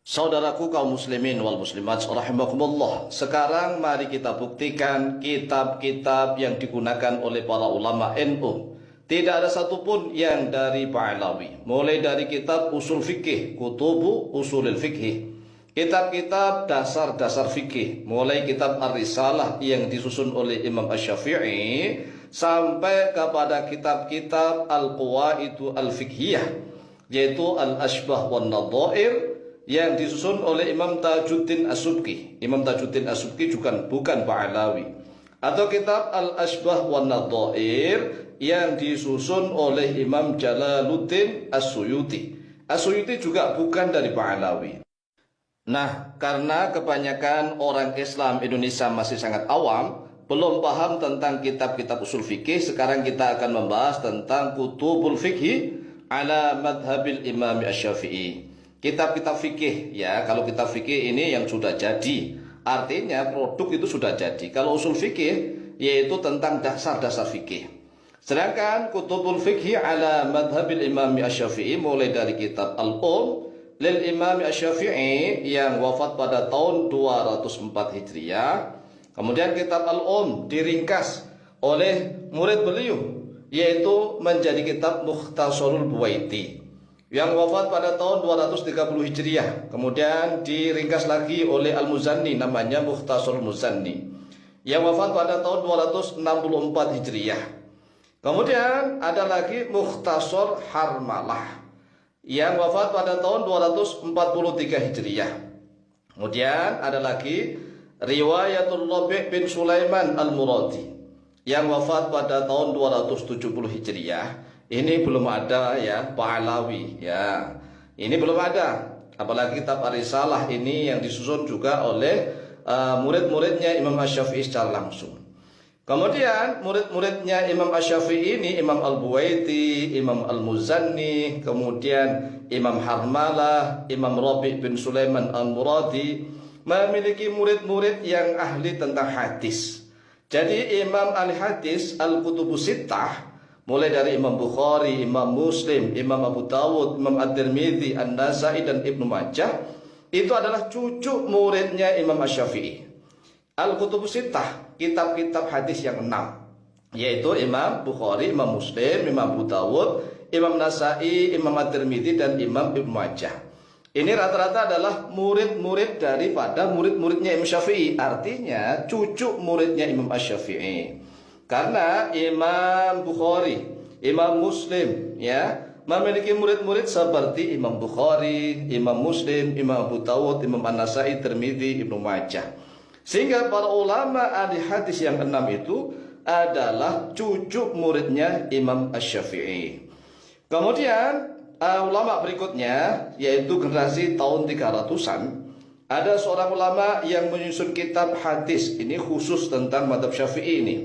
Saudaraku kaum muslimin wal muslimat rahimakumullah. Sekarang mari kita buktikan kitab-kitab yang digunakan oleh para ulama NU. Tidak ada satupun yang dari Ba'alawi. Mulai dari kitab usul fikih, kutubu usulil fikih, kitab-kitab dasar-dasar fikih, mulai kitab Ar-Risalah yang disusun oleh Imam Asy-Syafi'i sampai kepada kitab-kitab Al-Qawaidu Al-Fiqhiyah, yaitu Al-Ashbah wan Nadhair yang disusun oleh Imam Tajuddin As-Subki. Imam Tajuddin As-Subki juga bukan Ba'alawi. Atau kitab Al-Ashbah wan Nadhair yang disusun oleh Imam Jalaluddin As-Suyuti. As-Suyuti juga bukan dari Ba'alawi. Nah, karena kebanyakan orang Islam Indonesia masih sangat awam, belum paham tentang kitab-kitab usul fikih, sekarang kita akan membahas tentang kutubul fikhi ala madhabil Imam Asy-Syafi'i. Kitab-kitab fikih, ya, kalau kitab fikih ini yang sudah jadi, artinya produk itu sudah jadi. Kalau usul fikih yaitu tentang dasar-dasar fikih. Sedangkan kutubul fikhi ala madhabil Imam Asy-Syafi'i mulai dari kitab lil Imam Asy-Syafi'i yang wafat pada tahun 204 Hijriah. Kemudian kitab diringkas oleh murid beliau, yaitu menjadi kitab Mukhtasarul Buwaiti yang wafat pada tahun 230 Hijriah. Kemudian diringkas lagi oleh Al-Muzanni, namanya Mukhtasarul Muzanni, yang wafat pada tahun 264 Hijriah. Kemudian ada lagi Mukhtasar Harmalah yang wafat pada tahun 243 Hijriah. Kemudian ada lagi Riwayatul Rabi' bin Sulaiman Al-Muradi yang wafat pada tahun 270 Hijriah. Ini belum ada, ya, Ba'alawi, ya. Ini belum ada. Apalagi kitab Ar-Risalah ini yang disusun juga oleh murid-muridnya Imam Asy-Syafi'i secara langsung. Kemudian murid-muridnya Imam Asy-Syafi'i ini Imam Al-Buwaiti, Imam Al-Muzanni, kemudian Imam Harmalah, Imam Rabi' bin Sulaiman Al-Muradi memiliki murid-murid yang ahli tentang hadis. Jadi Imam Al-Hadis Al-Kutubus Sittah, mulai dari Imam Bukhari, Imam Muslim, Imam Abu Dawud, Imam At-Tirmidzi, An-Nasai, dan Ibnu Majah, itu adalah cucu muridnya Imam Asy-Syafi'i. Al-Kutubus Sittah, kitab-kitab hadis yang 6, yaitu Imam Bukhari, Imam Muslim, Imam Abu Dawud, Imam Nasai, Imam At-Tirmidzi, dan Imam Ibnu Majah. Ini rata-rata adalah murid-murid daripada murid-muridnya Imam Syafi'i, artinya cucu muridnya Imam Asy-Syafi'i. Karena Imam Bukhari, Imam Muslim, ya, memiliki murid-murid seperti Imam Bukhari, Imam Muslim, Imam Abu Dawud, Imam An-Nasai, Tirmidzi, Ibnu Majah. Sehingga para ulama ahli hadis yang 6 itu adalah cucu muridnya Imam Asy-Syafi'i. Kemudian ulama berikutnya, yaitu generasi tahun 300-an, ada seorang ulama yang menyusun kitab hadis. Ini khusus tentang mazhab Syafi'i ini.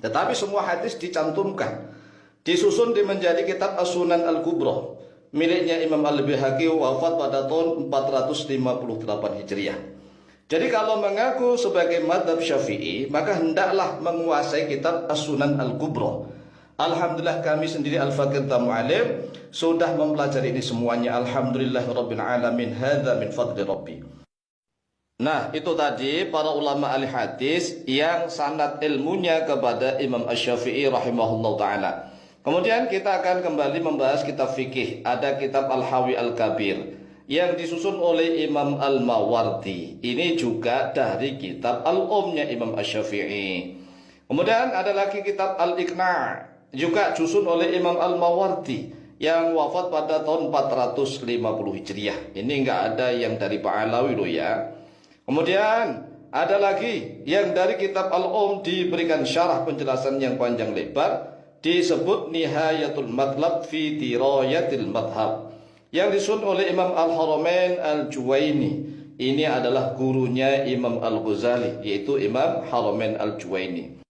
Tetapi semua hadis dicantumkan, disusun menjadi kitab As-Sunan Al-Kubra miliknya Imam Al-Baihaqi, wafat pada tahun 458 Hijriah. Jadi kalau mengaku sebagai mazhab Syafi'i, maka hendaklah menguasai kitab As-Sunan Al-Kubra. Alhamdulillah kami sendiri Al-Faqih Tamu Alim sudah mempelajari ini semuanya. Alhamdulillah Rabbil Alamin. Hadza min fadli Rabbi. Nah, itu tadi para ulama ahli hadis yang sanad ilmunya kepada Imam Asy-Syafi'i rahimahullah ta'ala. Kemudian kita akan kembali membahas kitab fikih. Ada kitab Al-Hawi Al-Kabir yang disusun oleh Imam Al-Mawardi. Ini juga dari kitab Al-Nya Imam Asy-Syafi'i. Kemudian ada lagi kitab Al-Iqna', juga disusun oleh Imam Al-Mawardi yang wafat pada tahun 450 Hijriah. Ini enggak ada yang dari Ba'alawi loh, ya. Kemudian ada lagi yang dari kitab diberikan syarah penjelasan yang panjang lebar, disebut Nihayatul Matlab fi Dirayatil Madhab, yang disusun oleh Imam Al-Haramain Al-Juwaini. Ini adalah gurunya Imam Al-Ghazali, yaitu Imam Haramain Al-Juwaini.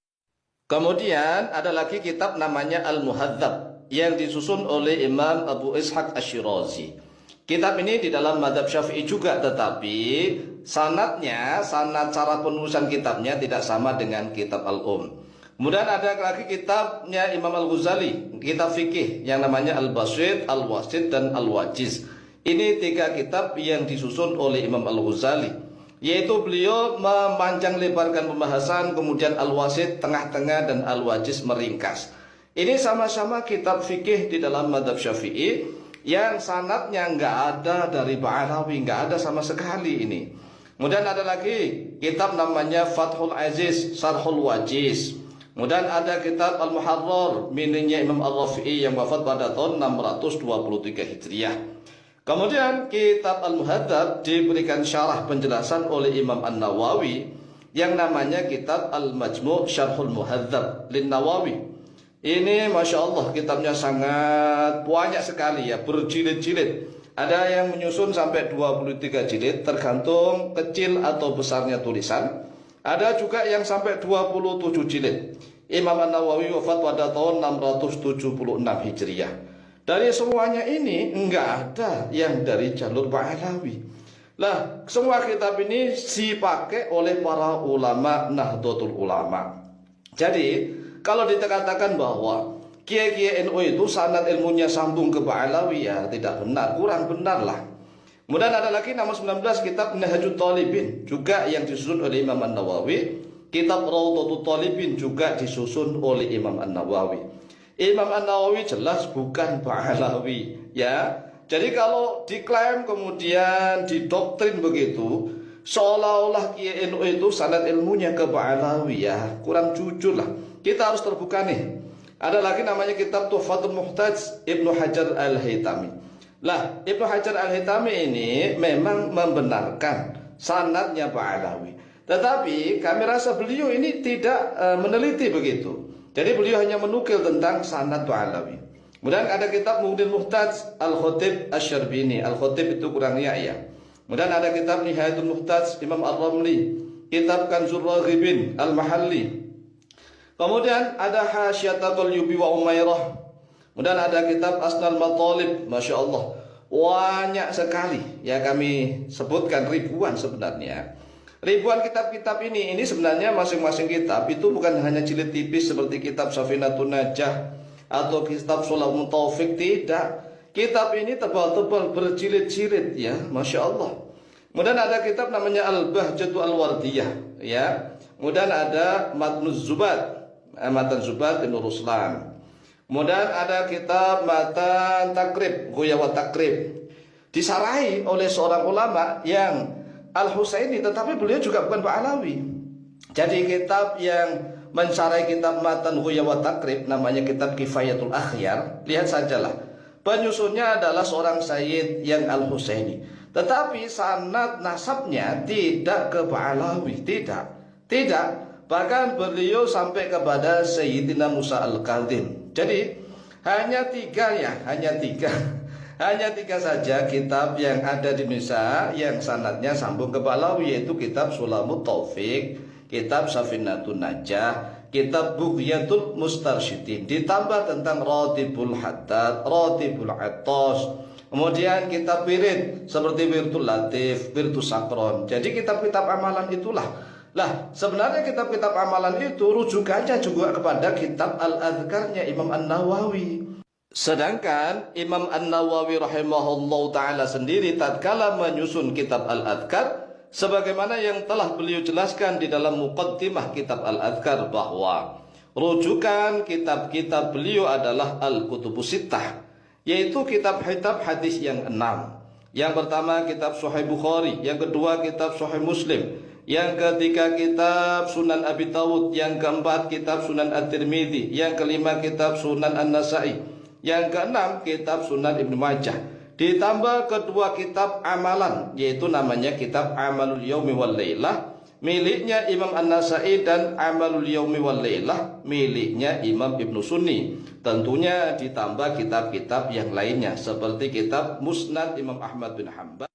Kemudian ada lagi kitab namanya Al-Muhadzab yang disusun oleh Imam Abu Ishaq Asy-Syirazi. Kitab ini di dalam mazhab Syafi'i juga, tetapi sanadnya, sanad cara penulisan kitabnya tidak sama dengan kitab Kemudian ada lagi kitabnya Imam Al-Ghazali, kitab fikih yang namanya Al-Basit, Al-Wasit, dan Al-Wajiz. Ini 3 kitab yang disusun oleh Imam Al-Ghazali, yaitu beliau memanjang lebarkan pembahasan, kemudian Al-Wasit tengah-tengah, dan Al-Wajiz meringkas. Ini sama-sama kitab fikih di dalam mazhab Syafi'i yang sanadnya nggak ada dari Ba'alawi, nggak ada sama sekali ini. Kemudian ada lagi kitab namanya Fathul Aziz Syarhul Wajiz. Kemudian ada kitab Al-Muharrar miliknya Imam Al-Rafi'i yang wafat pada tahun 623 Hijriah. Kemudian kitab Al-Muhadzab diberikan syarah penjelasan oleh Imam An-Nawawi yang namanya kitab Al-Majmu' Syarhul Muhadzab lin Nawawi. Ini Masya Allah kitabnya sangat banyak sekali ya, berjilid-jilid. Ada yang menyusun sampai 23 jilid tergantung kecil atau besarnya tulisan. Ada juga yang sampai 27 jilid. Imam An-Nawawi wafat pada tahun 676 Hijriah. Dari semuanya ini enggak ada yang dari jalur Ba'alawi. Lah, semua kitab ini dipakai oleh para ulama Nahdlatul Ulama. Jadi, kalau dikatakan bahwa kiai-kiai NU itu sanad ilmunya sambung ke Ba'alawi, ya tidak benar, kurang benar lah. Kemudian ada lagi nomor 19 kitab Nahjut Talibin juga yang disusun oleh Imam An-Nawawi. Kitab Rawdatul Talibin juga disusun oleh Imam An-Nawawi. Imam An-Nawawi jelas bukan Ba'alawi ya. Jadi kalau diklaim kemudian didoktrin begitu, seolah-olah kiai NU itu sanad ilmunya ke Ba'alawi, ya kurang jujur lah. Kita harus terbuka nih. Ada lagi namanya kitab Tuhfatul Muhtaj Ibnu Hajar Al-Haytami. Lah, Ibnu Hajar Al-Haytami ini memang membenarkan sanadnya Ba'alawi. Tetapi kami rasa beliau ini tidak meneliti begitu. Jadi beliau hanya menukil tentang sanad Ba'alawi. Kemudian ada kitab Muhdil Muhtaj Al-Khatib Asy-Syarbini. Al-Khatib itu kurang ya. Kemudian ada kitab Nihayatul Muhtaj Imam Ar-Ramli. Kitab Kanzur Raghibin Al-Mahalli. Kemudian ada Hasyiatul Yubi wa Umairah. Kemudian ada kitab Asnal Matalib. Masya Allah, banyak sekali ya, kami sebutkan ribuan sebenarnya. Ribuan kitab-kitab ini sebenarnya masing-masing kitab itu bukan hanya jilid tipis seperti kitab Safinatun Najah atau kitab Shulamut Taufik, tidak. Kitab ini tebal-tebal berjilid-jilid ya, Masya Allah. Kemudian ada kitab namanya Al-Bahjatu Al-Wardiyah ya. Kemudian ada Matnuz Zubat, Matan Zubat Ibn Ruslan. Kemudian ada kitab Matan Takrib, Ghuyawat Takrib, disarahi oleh seorang ulama yang Al-Husaini, tetapi beliau juga bukan Ba'alawi. Jadi kitab yang mensarai kitab Matan Ghuyawat Takrib namanya kitab Kifayatul Akhyar. Lihat sajalah, penyusunnya adalah seorang Sayyid yang Al-Husaini, tetapi sanad nasabnya tidak ke Ba'alawi, tidak. Bahkan beliau sampai kepada Sayyidina Musa Al-Kadhim. Jadi hanya tiga saja kitab yang ada di Indonesia yang sanadnya sambung ke Ba'alawi, yaitu kitab Shulamut Taufik, kitab Safinatun Najah, kitab Bughyatul Mustarsyidin, ditambah tentang Ratibul Haddad, Ratibul Attas, kemudian kitab wirid seperti Wirdul Latif, Wirdul Sakron. Jadi kitab-kitab amalan itulah. Lah, sebenarnya kitab-kitab amalan itu rujukannya juga kepada kitab Al-Adhkarnya Imam An-Nawawi. Sedangkan Imam An-Nawawi rahimahullah ta'ala sendiri tatkala menyusun kitab Al-Adhkar, sebagaimana yang telah beliau jelaskan di dalam muqaddimah kitab Al-Adhkar, bahwa rujukan kitab-kitab beliau adalah Al-Kutubus Sittah, yaitu kitab-kitab hadis yang 6. Yang pertama kitab Sahih Bukhari, yang kedua kitab Sahih Muslim, yang ketiga kitab Sunan Abi Dawud, yang keempat kitab Sunan At-Tirmidzi, yang kelima kitab Sunan An-Nasai, yang keenam kitab Sunan Ibnu Majah, ditambah kedua kitab amalan, yaitu namanya kitab Amalul Yaumi wal Lailah miliknya Imam An-Nasai, dan Amalul Yaumi wal Lailah miliknya Imam Ibnu Sunni. Tentunya ditambah kitab-kitab yang lainnya seperti kitab Musnad Imam Ahmad bin Hanbal.